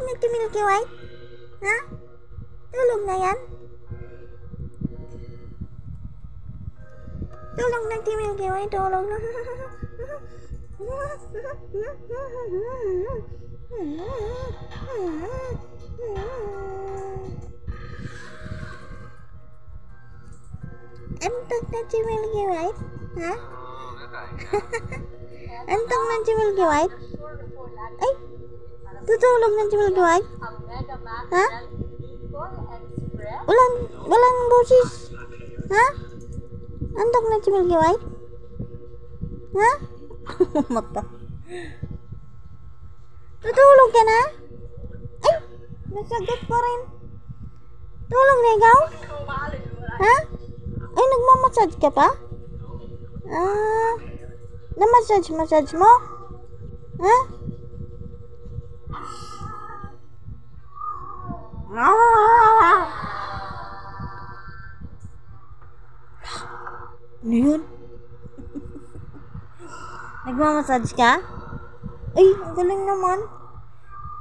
Tulog na si Milky White? Ha? Tulog na yan? Tulog na si Milky White, tulog na. Antok na si Milky White? Ha? Antok na si Milky White? Ay! Tutulog na si Milky White? Ha? Walang boses. Ha? Antok na si Milky White? Ha? Mata. Tutulog ka na? Ay! Nasagot pa rin. Tulog na ikaw? Ha? Ay, nagmamassage ka pa? Na-massage mo? Ha? Ano yun? Nagmamassage ka? Ay, ang galing naman.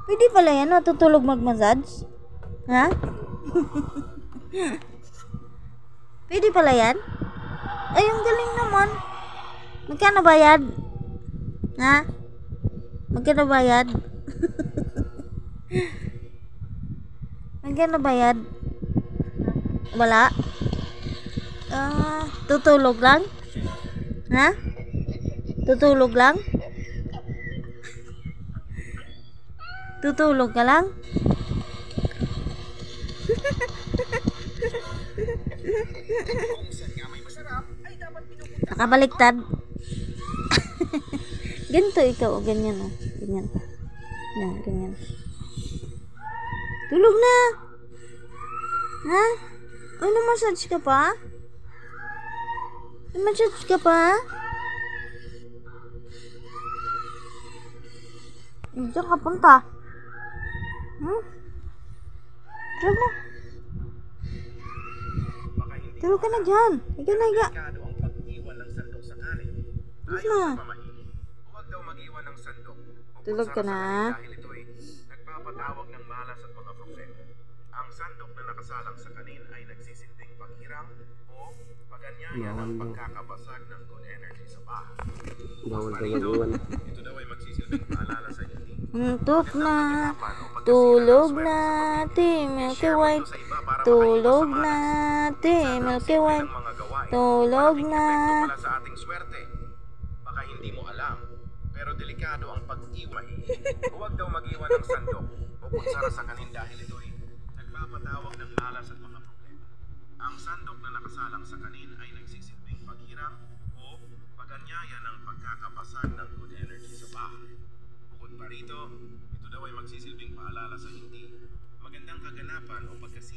Pwede pala yan, natutulog mag-massage? Ha? Pwede pala yan? Ay, ang galing naman. Magkano bayad? Ha? Magkano bayad? Magkano bayad? Wala? Tutulog lang? Ha? Tutulog lang? Tutulog ka lang? Nakabaliktad. Ganito ikaw, o ganyan, o. Ganyan. Yan, ganyan. Tulog na. Ha? Ano, massage ka pa? Massage ka pa? Diyan ka punta. Tulog na. Tulog ka na dyan. Higa na, higa. Tulog na. Tulog ka na. Nagpapatawag ng malas at mga problema. Ang sandok na nakasalang sa kanin ay nagsisilbing paghirang o pag-anyaya ng pagkakabasag ng good energy sa bahay. Ito daw ay magsisilbing paalala sa hindi. Antok na. Tulog na. Milky White. Tulog na. Milky White. Tulog na. Sa ating swerte. Baka hindi mo alam. Pero delikado ang pag-iwan. Huwag daw mag-iwan ng sandok o kutsara sa kanin dahil ito'y nagpapatawag ng malas at mga problema. Ang sandok na nakasalang sa kanin ay nagsisilbing paghirang o pag-anyaya ng pagkakabasag ng good energy sa bahay. Bukod pa rito, ito daw ay magsisilbing paalala sa hindi magandang kaganapan o pagkasira.